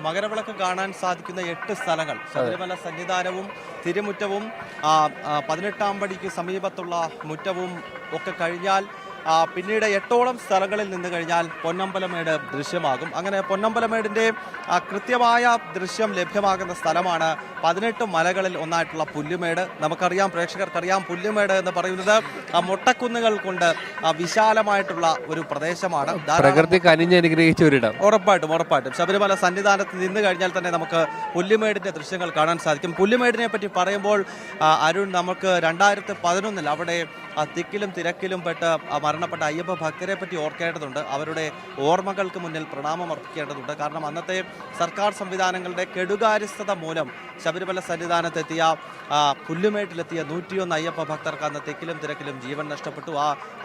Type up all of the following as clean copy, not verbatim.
മകരവിളക്ക് കാണാൻ സാധിക്കുന്ന 8 സ്ഥലങ്ങൾ ശബരിമല സന്നിധാനവും തിരുമുറ്റവും 18-ാം പടിക്ക് സമീപത്തുള്ള മുറ്റവും ഒക്കെ കഴിഞ്ഞാൽ പിന്നീട് 8ഓളം സ്ഥലങ്ങളിൽ നിന്ന് കഴിഞ്ഞാൽ പൊന്നമ്പലമേട് ദൃശ്യമാകും. അങ്ങനെ പൊന്നമ്പലമേടിൻ്റെ കൃത്യമായ ദൃശ്യം ലഭ്യമാകുന്ന സ്ഥലമാണ് 18 മലകളിൽ ഒന്നായിട്ടുള്ള പുല്ലുമേട്. നമുക്കറിയാം, പ്രേക്ഷകർക്കറിയാം, പുല്ലുമേട് എന്ന് പറയുന്നത് മൊട്ടക്കുന്നുകൾ കൊണ്ട് വിശാലമായിട്ടുള്ള ഒരു പ്രദേശമാണ്. പ്രകൃതി കനിഞ്ഞനുഗ്രഹിച്ച ഒരിടം. ഉറപ്പായിട്ടും ശബരിമല സന്നിധാനത്ത് നിന്ന് കഴിഞ്ഞാൽ തന്നെ നമുക്ക് പുല്ലുമേടിൻ്റെ ദൃശ്യങ്ങൾ കാണാൻ സാധിക്കും. പുല്ലുമേടിനെ പറ്റി പറയുമ്പോൾ അരുൺ, നമുക്ക് 2011 അവിടെ തിക്കിലും തിരക്കിലും പെട്ട് മരണപ്പെട്ട അയ്യപ്പ ഭക്തരെ പറ്റി ഓർക്കേണ്ടതുണ്ട്. അവരുടെ ഓർമ്മകൾക്ക് മുന്നിൽ പ്രണാമം അർപ്പിക്കേണ്ടതുണ്ട്. കാരണം അന്നത്തെ സർക്കാർ സംവിധാനങ്ങളുടെ കെടുകാര്യസ്ഥത മൂലം ശബരിമല സന്നിധാനത്തെത്തിയ പുല്ലുമേട്ടിലെത്തിയ 101 അയ്യപ്പ ഭക്തർക്ക് അന്ന് തിക്കിലും തിരക്കിലും ജീവൻ നഷ്ടപ്പെട്ടു.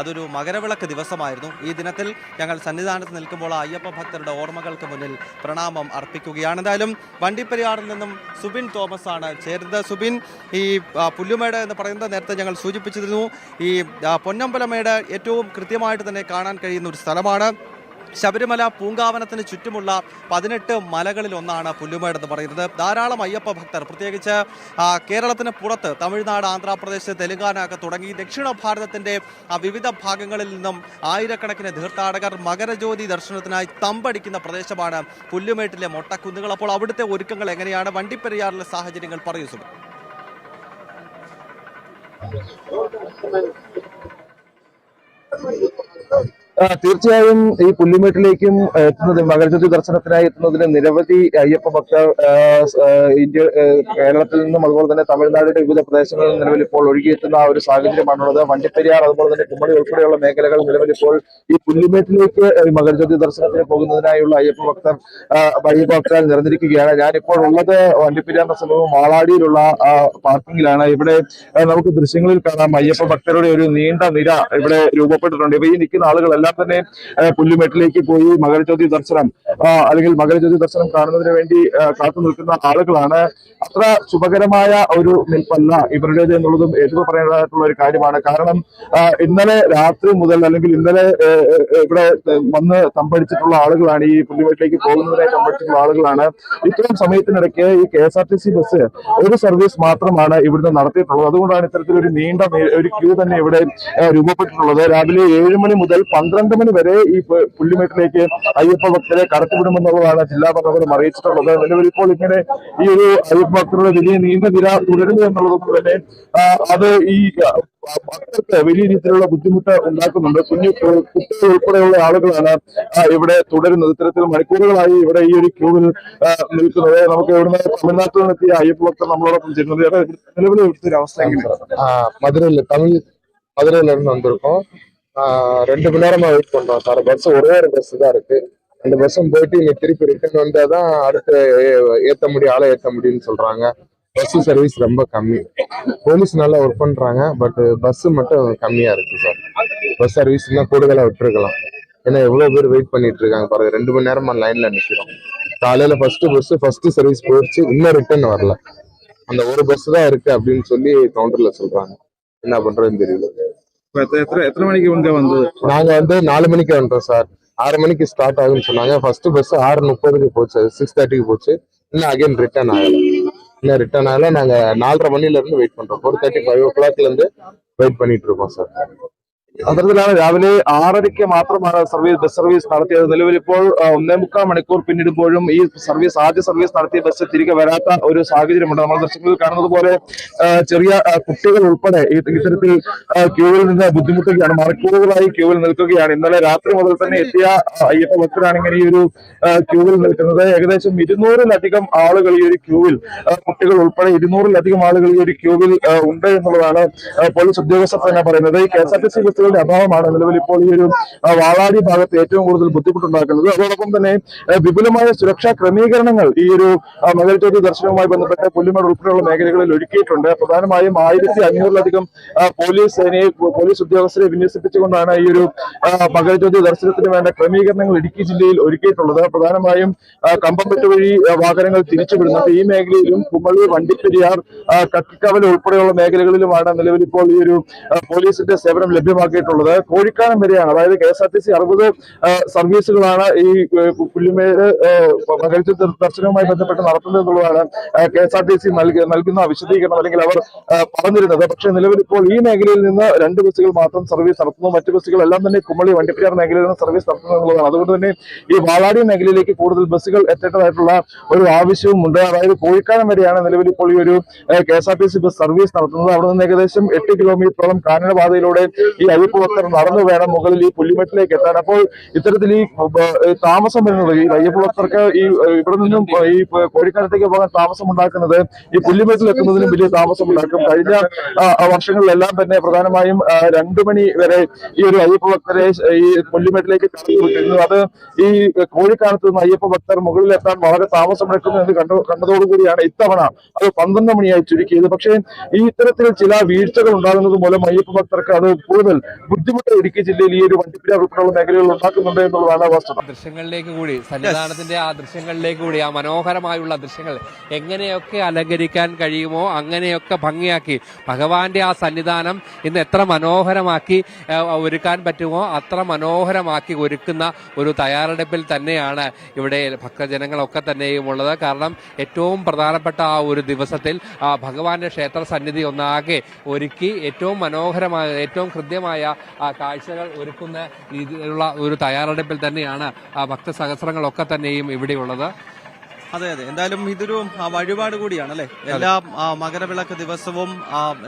അതൊരു മകരവിളക്ക് ദിവസമായിരുന്നു. ഈ ദിനത്തിൽ ഞങ്ങൾ സന്നിധാനത്ത് നിൽക്കുമ്പോൾ അയ്യപ്പ ഭക്തരുടെ ഓർമ്മകൾക്ക് മുന്നിൽ പ്രണാമം അർപ്പിക്കുകയാണ്. എന്തായാലും വണ്ടിപ്പെരിയാറിൽ നിന്നും സുബിൻ തോമസ് ആണ് ചേരുന്നത്. സുബിൻ, ഈ പുല്ലുമേട് എന്ന് പറയുന്നത് നേരത്തെ ഞങ്ങൾ സൂചിപ്പിച്ചിരുന്നു, ഈ പൊന്നമ്പലമേട് ഏറ്റവും കൃത്യമായിട്ട് തന്നെ കാണാൻ കഴിയുന്ന ഒരു സ്ഥലമാണ്. ശബരിമല പൂങ്കാവനത്തിന് ചുറ്റുമുള്ള 18 മലകളിൽ ഒന്നാണ് പുല്ലുമേട് എന്ന് പറയുന്നത്. ധാരാളം അയ്യപ്പ ഭക്തർ, പ്രത്യേകിച്ച് കേരളത്തിന് പുറത്ത് തമിഴ്നാട്, ആന്ധ്രാപ്രദേശ്, തെലുങ്കാന ഒക്കെ തുടങ്ങി ദക്ഷിണ ഭാരതത്തിൻ്റെ വിവിധ ഭാഗങ്ങളിൽ നിന്നും ആയിരക്കണക്കിന് തീർത്ഥാടകർ മകരജ്യോതി ദർശനത്തിനായി തമ്പടിക്കുന്ന പ്രദേശമാണ് പുല്ലുമേട്ടിലെ മൊട്ടക്കുന്നുകൾ. അപ്പോൾ അവിടുത്തെ ഒരുക്കങ്ങൾ എങ്ങനെയാണ്? വണ്ടിപ്പെരിയാറിലെ സാഹചര്യങ്ങൾ പറയൂ സുബിൻ. തീർച്ചയായും ഈ പുല്ലുമേട്ടിലേക്കും എത്തുന്നത്, മകരജ്യോതി ദർശനത്തിനായി എത്തുന്നതിന് നിരവധി അയ്യപ്പ ഭക്തർ കേരളത്തിൽ നിന്നും അതുപോലെ തന്നെ തമിഴ്നാടിന്റെ വിവിധ പ്രദേശങ്ങളിൽ നിലവിൽ ഇപ്പോൾ ഒഴുകിയെത്തുന്ന ഒരു സാഹചര്യമാണുള്ളത്. വണ്ടിപ്പെരിയാർ അതുപോലെ തന്നെ കുമ്മളി ഉൾപ്പെടെയുള്ള മേഖലകൾ നിലവിൽ ഇപ്പോൾ ഈ പുല്ലുമേട്ടിലേക്ക് മകരജ്യോതി ദർശനത്തിന് പോകുന്നതിനായുള്ള അയ്യപ്പ ഭക്തരാൽ നിറഞ്ഞിരിക്കുകയാണ്. ഞാനിപ്പോൾ ഉള്ളത് വണ്ടിപ്പെരിയാറിന് സമീപം വാളാടിയിലുള്ള പാർക്കിങ്ങിലാണ്. ഇവിടെ നമുക്ക് ദൃശ്യങ്ങളിൽ കാണാം, അയ്യപ്പ ഭക്തരുടെ ഒരു നീണ്ട നിര ഇവിടെ രൂപപ്പെട്ടിട്ടുണ്ട്. ഈ നിൽക്കുന്ന ആളുകളെല്ലാം തന്നെ പുല്ലുമേട്ടിലേക്ക് പോയി മകരജ്യോതി ദർശനം അല്ലെങ്കിൽ മകരജ്യോതി ദർശനം കാണുന്നതിന് വേണ്ടി കാത്തു നിൽക്കുന്ന ആളുകളാണ്. അത്ര ശുഭകരമായ ഒരു നിൽപ്പല്ല ഇവരുടേത് എന്നുള്ളതും എടുത്തു പറയേണ്ടതായിട്ടുള്ള ഒരു കാര്യമാണ്. കാരണം ഇന്നലെ രാത്രി മുതൽ അല്ലെങ്കിൽ ഇന്നലെ ഇവിടെ വന്ന് തമ്പടിച്ചിട്ടുള്ള ആളുകളാണ്, ഈ പുല്ലുമേട്ടിലേക്ക് പോകുന്നതിനായി തമ്പടിച്ചിട്ടുള്ള ആളുകളാണ്. ഇത്രയും സമയത്തിനിടയ്ക്ക് ഈ KSRTC ബസ് ഒരു സർവീസ് മാത്രമാണ് ഇവിടുന്ന് നടത്തിയിട്ടുള്ളത്. അതുകൊണ്ടാണ് ഇത്തരത്തിലൊരു നീണ്ട ഒരു ക്യൂ തന്നെ ഇവിടെ രൂപപ്പെട്ടിട്ടുള്ളത്. രാവിലെ 7 മണി മുതൽ 12 മണി വരെ ഈ പുല്ലുമേട്ടിലേക്ക് അയ്യപ്പ ഭക്തരെ കടത്തിവിടുമെന്നുള്ളതാണ് ജില്ലാ ഭരണകൂടം അറിയിച്ചിട്ടുള്ളത്. നിലവിൽ ഇപ്പോൾ ഇങ്ങനെ ഈ ഒരു അയ്യപ്പ ഭക്തരുടെ വലിയ നീണ്ട നിര തുടരുന്നു എന്നുള്ളതുകൊണ്ട് തന്നെ അത് ഈ ഭക്തർക്ക് വലിയ രീതിയിലുള്ള ബുദ്ധിമുട്ട് ഉണ്ടാക്കുന്നുണ്ട്. കുട്ടികൾ ഉൾപ്പെടെയുള്ള ആളുകളാണ് ഇവിടെ തുടരുന്നത്. ഇത്തരത്തിൽ മണിക്കൂറുകളായി ഇവിടെ ഈ ഒരു ക്യൂവിൽ നിൽക്കുന്നത്. നമുക്ക് ഇവിടുന്ന് തമിഴ്നാട്ടിൽ നിന്നെത്തിയ അയ്യപ്പ ഭക്തർ നമ്മളോടൊപ്പം ചേരുന്നത്. നിലവിൽ ഇവിടുത്തെ ഒരു അവസ്ഥ மதுரையில இருந்து வந்திருக்கோம். 2 மணி நேரமா வெயிட் பண்றோம் சார். பஸ் ஒரே ஒரு பஸ் தான் இருக்கு. அந்த பஸ்ஸும் போயிட்டு இங்க திருப்பி ரிட்டர்ன் வந்தாதான் அடுத்து ஆளை ஏத்த முடியும்னு சொல்றாங்க. பஸ் சர்வீஸ் ரொம்ப கம்மி. போலீஸ் நல்லா ஒர்க் பண்றாங்க, பட் பஸ் மட்டும் கம்மியா இருக்கு சார். பஸ் சர்வீஸ் இன்னும் கூடுதலா விட்டுருக்கலாம். ஏன்னா எவ்வளவு பேர் வெயிட் பண்ணிட்டு இருக்காங்க பாருங்க. 2 மணி நேரமா லைன்ல நிக்கிறோம். காலையில ஃபர்ஸ்ட் சர்வீஸ் போயிடுச்சு, இன்னும் ரிட்டர்ன் வரல. அந்த ஒரு பஸ் தான் இருக்கு அப்படின்னு சொல்லி கவுண்டர்ல சொல்றாங்க. என்ன பண்றதுன்னு தெரியல. எத்தனை மணிக்கு இங்க வந்து? நாங்க வந்து 4 மணிக்கு வந்துட்டோம் சார். 6 மணிக்கு ஸ்டார்ட் ஆகுன்னு சொன்னாங்க. ஃபர்ஸ்ட் பஸ் 6:30க்கு போச்சு, 6:30க்கு போச்சு. இன்னும் அகைன் ரிட்டர்ன் ஆகல. நாங்க 4:30 மணில இருந்து வெயிட் பண்றோம். 4:30, 5 o'clockல இருந்து வெயிட் பண்ணிட்டு இருக்கோம் சார். അത്തരത്തിലാണ് രാവിലെ 6:30 മാത്രമാണ് ബസ് സർവീസ് നടത്തിയത്. നിലവിൽ ഇപ്പോൾ 1.25 മണിക്കൂർ പിന്നിടുമ്പോഴും ഈ ആദ്യ സർവീസ് നടത്തിയ ബസ് തിരികെ വരാത്ത ഒരു സാഹചര്യമുണ്ട്. നമ്മൾ ദൃശ്യങ്ങളിൽ കാണുന്നത് പോലെ ചെറിയ കുട്ടികൾ ഉൾപ്പെടെ ഇത്തരത്തിൽ ക്യൂവിൽ നിന്ന് ബുദ്ധിമുട്ടുകയാണ്. മണിക്കൂറുകളായി ക്യൂവിൽ നിൽക്കുകയാണ്. ഇന്നലെ രാത്രി മുതൽ തന്നെ എത്തിയ അയ്യപ്പ ഭക്തരാണെങ്കിൽ ഈ ഒരു ക്യൂവിൽ നിൽക്കുന്നത്. ഏകദേശം 200-ലധികം ആളുകൾ ഈ ഒരു ക്യൂവിൽ, കുട്ടികൾ ഉൾപ്പെടെ 200-ലധികം ആളുകൾ ഈ ഒരു ക്യൂവിൽ ഉണ്ട് എന്നുള്ളതാണ് പോലീസ് ഉദ്യോഗസ്ഥർ തന്നെ പറയുന്നത്. ഈ KSRTC ബസ് അഭാവമാണ് നിലവിൽ ഇപ്പോൾ ഈ ഒരു വാളാടി ഭാഗത്ത് ഏറ്റവും കൂടുതൽ ബുദ്ധിമുട്ടുണ്ടാക്കുന്നത്. അതോടൊപ്പം തന്നെ വിപുലമായ സുരക്ഷാ ക്രമീകരണങ്ങൾ ഈ ഒരു മകരജ്യോതി ദർശനവുമായി ബന്ധപ്പെട്ട് പുല്ലുമേട് ഉൾപ്പെടെയുള്ള മേഖലകളിൽ ഒരുക്കിയിട്ടുണ്ട്. പ്രധാനമായും 1500-ലധികം പോലീസ് ഉദ്യോഗസ്ഥരെ വിന്യസിപ്പിച്ചുകൊണ്ടാണ് ഈ ഒരു മകരജ്യോതി ദർശനത്തിന് വേണ്ട ക്രമീകരണങ്ങൾ ഇടുക്കി ജില്ലയിൽ ഒരുക്കിയിട്ടുള്ളത്. പ്രധാനമായും കമ്പംപെട്ട് വഴി വാഹനങ്ങൾ തിരിച്ചുവിടുന്നുണ്ട്. ഈ മേഖലയിലും കുമളി, വണ്ടിപ്പെരിയാർ, കക്കിക്കവല ഉൾപ്പെടെയുള്ള മേഖലകളിലുമാണ് നിലവിൽ ഇപ്പോൾ ഈ ഒരു പോലീസിന്റെ സേവനം ലഭ്യമാക്കുന്നത്. ലഭ്യമാക്കിയിട്ടുള്ളത് കോഴിക്കാനം വരെയാണ്. അതായത് KSRTC 60 സർവീസുകളാണ് ഈ പുല്ലുമേട് മകരജ്യോതി ദർശനവുമായി ബന്ധപ്പെട്ട് നടത്തുന്നത് എന്നുള്ളതാണ് KSRTC നൽകുന്ന വിശദീകരണം, അല്ലെങ്കിൽ അവർ പറഞ്ഞിരുന്നത്. പക്ഷേ നിലവിൽ ഇപ്പോൾ ഈ മേഖലയിൽ നിന്ന് 2 ബസ്സുകൾ മാത്രം സർവീസ് നടത്തുന്നു. മറ്റു ബസ്സുകളെല്ലാം തന്നെ കുമളി വണ്ടിപ്പെരിയാർ മേഖലയിൽ നിന്ന് സർവീസ് നടത്തുന്നു എന്നുള്ളതാണ്. അതുകൊണ്ട് തന്നെ ഈ വാളാടി മേഖലയിലേക്ക് കൂടുതൽ ബസ്സുകൾ എത്തേണ്ടതായിട്ടുള്ള ഒരു ആവശ്യവും ഉണ്ട്. അതായത് കോഴിക്കാനം വരെയാണ് നിലവിൽ ഇപ്പോൾ ഈ ഒരു KSRTC ബസ് സർവീസ് നടത്തുന്നത്. അവിടെ നിന്ന് ഏകദേശം 8 കിലോമീറ്ററോളം കാനനപാതയിലൂടെ ഈ അയ്യപ്പ ഭക്തർ നടന്നു വേണം മുകളിൽ ഈ പുല്ലുമേട്ടിലേക്ക് എത്താൻ. അപ്പോൾ ഇത്തരത്തിൽ ഈ താമസം വരുന്നത് ഈ അയ്യപ്പ ഭക്തർക്ക് ഈ ഇവിടെ നിന്നും ഈ കോഴിക്കാനത്തേക്ക് പോകാൻ താമസം ഉണ്ടാക്കുന്നത് ഈ പുല്ലുമേട്ടിൽ എത്തുന്നതിനും വലിയ താമസം ഉണ്ടാക്കും. കഴിഞ്ഞ വർഷങ്ങളിലെല്ലാം തന്നെ പ്രധാനമായും 2 മണി വരെ ഈ ഒരു അയ്യപ്പ ഭക്തരെ ഈ പുല്ലുമേട്ടിലേക്ക് കടത്തിവിട്ടിരുന്നു. അത് ഈ കോഴിക്കാനത്ത് നിന്ന് അയ്യപ്പ ഭക്തർ മുകളിലെത്താൻ വളരെ താമസമെടുക്കുന്നു എന്ന് കണ്ടതോടുകൂടിയാണ് ഇത്തവണ അത് 12 മണിയായി ചുരുക്കിയത്. പക്ഷേ ഈ ഇത്തരത്തിൽ ചില വീഴ്ചകൾ ഉണ്ടാകുന്നത് മൂലം അയ്യപ്പ ഭക്തർക്ക് അത് കൂടുതൽ ബുദ്ധിമുട്ട് ഇടുക്കി ജില്ലയിൽ ഈ ഒരു വണ്ടിപ്പെരിയാർ ഉൾപ്പെടെയുള്ള മേഖലകൾ ഉണ്ടാക്കുന്നുണ്ട് എന്നുള്ളതാണ് വസ്തുത. ദൃശ്യങ്ങളിലേക്ക് കൂടി, സന്നിധാനത്തിന്റെ ആ ദൃശ്യങ്ങളിലേക്ക് കൂടി, ആ മനോഹരമായുള്ള ദൃശ്യങ്ങൾ എങ്ങനെയൊക്കെ അലങ്കരിക്കാൻ കഴിയുമോ അങ്ങനെയൊക്കെ ഭംഗിയാക്കി ഭഗവാന്റെ ആ സന്നിധാനം ഇന്ന് എത്ര മനോഹരമാക്കി ഒരുക്കാൻ പറ്റുമോ അത്ര മനോഹരമാക്കി ഒരുക്കുന്ന ഒരു തയ്യാറെടുപ്പിൽ തന്നെയാണ് ഇവിടെ ഭക്തജനങ്ങളൊക്കെ തന്നെയും ഉള്ളത്. കാരണം ഏറ്റവും പ്രധാനപ്പെട്ട ആ ഒരു ദിവസത്തിൽ ഭഗവാന്റെ ക്ഷേത്ര സന്നിധി ഒന്നാകെ ഒരുക്കി ഏറ്റവും മനോഹരമായ, ഏറ്റവും ഹൃദ്യമായ കാഴ്ചകൾ ഒരുക്കുന്ന രീതിയിലുള്ള ഒരു തയ്യാറെടുപ്പിൽ തന്നെയാണ് ഭക്തസഹസ്രങ്ങളൊക്കെ തന്നെയും ഇവിടെയുള്ളത്. അതെ, എന്തായാലും ഇതൊരു വഴിപാട് കൂടിയാണ് അല്ലെ. എല്ലാ മകരവിളക്ക് ദിവസവും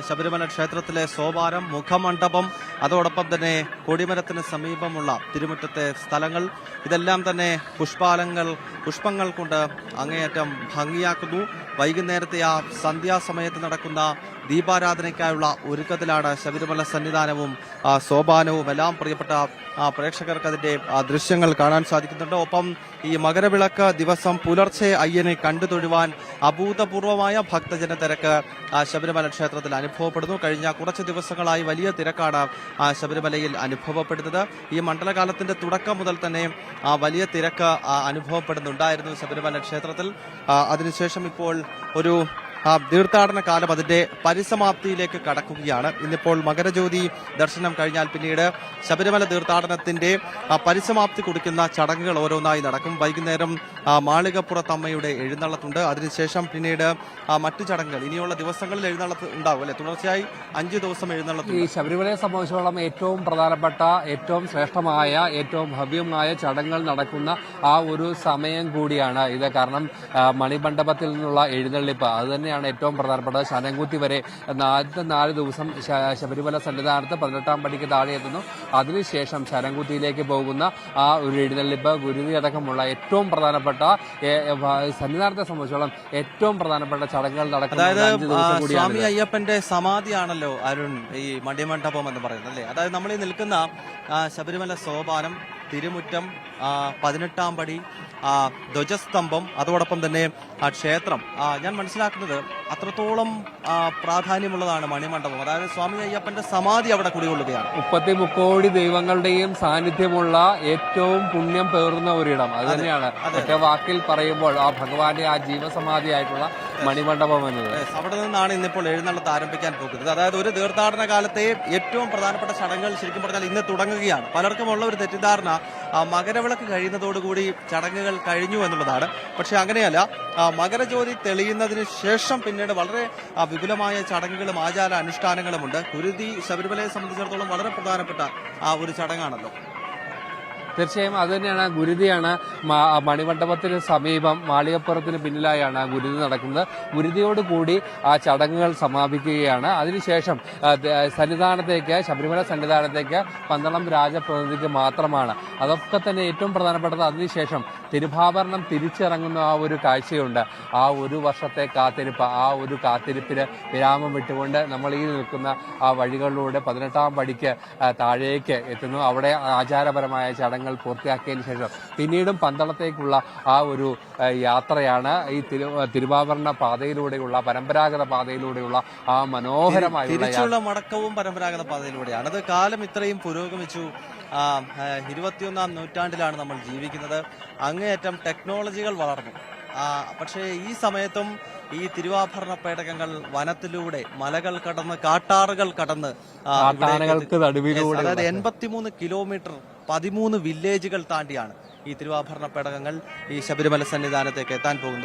ശബരിമല ക്ഷേത്രത്തിലെ സോപാനം, മുഖമണ്ഡപം, അതോടൊപ്പം തന്നെ കൊടിമരത്തിന് സമീപമുള്ള തിരുമുറ്റത്തെ സ്ഥലങ്ങൾ, ഇതെല്ലാം തന്നെ പുഷ്പങ്ങൾ കൊണ്ട് അങ്ങേയറ്റം ഭംഗിയാക്കുന്നു. വൈകുന്നേരത്തെ ആ സന്ധ്യാസമയത്ത് നടക്കുന്ന ദീപാരാധനയ്ക്കായുള്ള ഒരുക്കത്തിലാണ് ശബരിമല സന്നിധാനവും സോപാനവും എല്ലാം. പ്രിയപ്പെട്ട പ്രേക്ഷകർക്ക് അതിന്റെ ദൃശ്യങ്ങൾ കാണാൻ സാധിക്കുന്നുണ്ട്. ഒപ്പം ഈ മകരവിളക്ക് ദിവസം പുലർച്ചെ അയ്യനെ കണ്ടു തൊഴുവാൻ അഭൂതപൂർവമായ ഭക്തജന തിരക്ക് ശബരിമല ക്ഷേത്രത്തിൽ അനുഭവപ്പെടുന്നു. കഴിഞ്ഞ കുറച്ച് ദിവസങ്ങളായി വലിയ തിരക്കാണ് ശബരിമലയിൽ അനുഭവപ്പെടുന്നത്. ഈ മണ്ഡലകാലത്തിന്റെ തുടക്കം മുതൽ തന്നെ വലിയ തിരക്ക് അനുഭവപ്പെടുന്നുണ്ടായിരുന്നു ശബരിമല ക്ഷേത്രത്തിൽ. അതിനുശേഷം ഇപ്പോൾ ഒരു തീർത്ഥാടന കാലം അതിന്റെ പരിസമാപ്തിയിലേക്ക് കടക്കുകയാണ്. ഇന്നിപ്പോൾ മകരജ്യോതി ദർശനം കഴിഞ്ഞാൽ പിന്നീട് ശബരിമല തീർത്ഥാടനത്തിന്റെ പരിസമാപ്തി കുറിക്കുന്ന ചടങ്ങുകൾ ഓരോന്നായി നടക്കും. വൈകുന്നേരം മാളികപ്പുറത്തമ്മയുടെ എഴുന്നള്ളത്തുണ്ട്. അതിനുശേഷം പിന്നീട് മറ്റു ചടങ്ങുകൾ ഇനിയുള്ള ദിവസങ്ങളിൽ എഴുന്നള്ളത്ത് ഉണ്ടാവും അല്ലെ. തുടർച്ചയായി 5 ദിവസം എഴുന്നള്ളത്ത്. ഈ ശബരിമലയെ സംബന്ധിച്ചോളം ഏറ്റവും പ്രധാനപ്പെട്ട, ഏറ്റവും ശ്രേഷ്ഠമായ, ഏറ്റവും ഭവ്യമായ ചടങ്ങുകൾ നടക്കുന്ന ആ ഒരു സമയം കൂടിയാണ് ഇത്. കാരണം മണിമണ്ഡപത്തിൽ നിന്നുള്ള എഴുന്നള്ളിപ്പ് അത് തന്നെയാണ് ഏറ്റവും പ്രധാനപ്പെട്ടത്. ശനംകുത്തി വരെ ആദ്യത്തെ 4 ദിവസം ശബരിമല സന്നിധാനത്ത് 18-ാം പടിക്ക് താഴെ എത്തുന്നു. അതിനുശേഷം ശനംകുത്തിയിലേക്ക് പോകുന്ന ആ ഒരു എഴുന്നള്ളിപ്പ്, ഗുരുതി അടക്കമുള്ള ഏറ്റവും പ്രധാനപ്പെട്ട സന്നിധാനത്തെ സംബന്ധിച്ചോളം ഏറ്റവും പ്രധാനപ്പെട്ട ചടങ്ങുകൾ നടക്കുന്ന 5 ദിവസം കൂടിയാണ്. സ്വാമി അയ്യപ്പന്റെ സമാധിയാണല്ലോ അരുൺ ഈ മണിമണ്ഡപം എന്ന് പറയുന്നത് അല്ലേ. അതായത് നമ്മൾ ഈ നിൽക്കുന്ന ശബരിമല സോപാനം, തിരുമുറ്റം, 18-ാം പടി, ധ്വജസ്തംഭം, അതോടൊപ്പം തന്നെ ക്ഷേത്രം, ഞാൻ മനസ്സിലാക്കുന്നത് അത്രത്തോളം പ്രാധാന്യമുള്ളതാണ് മണിമണ്ഡപം. അതായത് സ്വാമി അയ്യപ്പന്റെ സമാധി അവിടെ കുടികൊള്ളുകയാണ്. 33 കോടി ദൈവങ്ങളുടെയും സാന്നിധ്യമുള്ള ഏറ്റവും പുണ്യം പേറുന്ന ഒരിടം അത് തന്നെയാണ്. ഒറ്റ വാക്കിൽ പറയുമ്പോൾ ആ ഭഗവാന്റെ ആ ജീവസമാധിയായിട്ടുള്ള മണിമണ്ഡപം എന്നത്. അവിടെ നിന്നാണ് ഇന്നിപ്പോൾ എഴുന്നള്ളത്ത് ആരംഭിക്കാൻ പോകുന്നത്. അതായത് ഒരു തീർത്ഥാടന കാലത്തെ ഏറ്റവും പ്രധാനപ്പെട്ട ചടങ്ങുകൾ ശരിക്കും പറഞ്ഞാൽ ഇന്ന് തുടങ്ങുകയാണ്. പലർക്കുമുള്ള ഒരു തെറ്റിദ്ധാരണ മകരവിളക്ക് കഴിയുന്നതോടുകൂടി ചടങ്ങുകൾ കഴിഞ്ഞു എന്നുള്ളതാണ്. പക്ഷെ അങ്ങനെയല്ല. മകരജ്യോതി തെളിയുന്നതിന് ശേഷം പിന്നീട് വളരെ വിപുലമായ ചടങ്ങുകളും ആചാര അനുഷ്ഠാനങ്ങളുമുണ്ട്. കുരുതി ശബരിമലയെ സംബന്ധിച്ചിടത്തോളം വളരെ പ്രധാനപ്പെട്ട ഒരു ചടങ്ങാണല്ലോ. തീർച്ചയായും അത് തന്നെയാണ്. ഗുരുതിയാണ് മണിമണ്ഡപത്തിന് സമീപം മാളികപ്പുറത്തിന് പിന്നിലായാണ് ഗുരുതി നടക്കുന്നത്. ഗുരുതിയോടുകൂടി ആ ചടങ്ങുകൾ സമാപിക്കുകയാണ്. അതിനുശേഷം സന്നിധാനത്തേക്ക്, ശബരിമല സന്നിധാനത്തേക്ക് പന്തളം രാജപ്രതിനിധിക്ക് മാത്രമാണ്. അതൊക്കെ തന്നെ ഏറ്റവും പ്രധാനപ്പെട്ടത്. അതിനുശേഷം തിരുഭാഭരണം തിരിച്ചിറങ്ങുന്ന ആ ഒരു കാഴ്ചയുണ്ട്. ആ ഒരു വർഷത്തെ കാത്തിരിപ്പ്, ആ ഒരു കാത്തിരിപ്പിന് വിരാമം വിട്ടുകൊണ്ട് നമ്മൾ ഈ നിൽക്കുന്ന ആ വഴികളിലൂടെ 18-ാം പടിക്ക് താഴേക്ക് എത്തുന്നു. അവിടെ ആചാരപരമായ ചടങ്ങുകൾ പൂർത്തിയാക്കിയതിനു ശേഷം പിന്നീടും പന്തളത്തേക്കുള്ള ആ ഒരു യാത്രയാണ്. ഈ തിരുവാഭരണ പാതയിലൂടെയുള്ള, പരമ്പരാഗത പാതയിലൂടെയുള്ള ആ മനോഹരമായുള്ള മടക്കവും പരമ്പരാഗത പാതയിലൂടെയാണ്. അത് കാലം ഇത്രയും പുരോഗമിച്ചു. 21-ാം നൂറ്റാണ്ടിലാണ് നമ്മൾ ജീവിക്കുന്നത്. അങ്ങേയറ്റം ടെക്നോളജികൾ വളർന്നു. പക്ഷേ ഈ സമയത്തും ഈ തിരുവാഭരണ പേടകങ്ങൾ വനത്തിലൂടെ മലകൾ കടന്ന് കാട്ടാറുകൾ കടന്ന് കാട്ടാനകൾക്ക് നടുവിലൂടെ അതായത് 83 കിലോമീറ്റർ 13 വില്ലേജുകൾ താണ്ടിയാണ് ഈ തിരുവാഭരണ പേടകങ്ങൾ ഈ ശബരിമല സന്നിധാനത്തേക്ക് എത്താൻ പോകുന്നത്.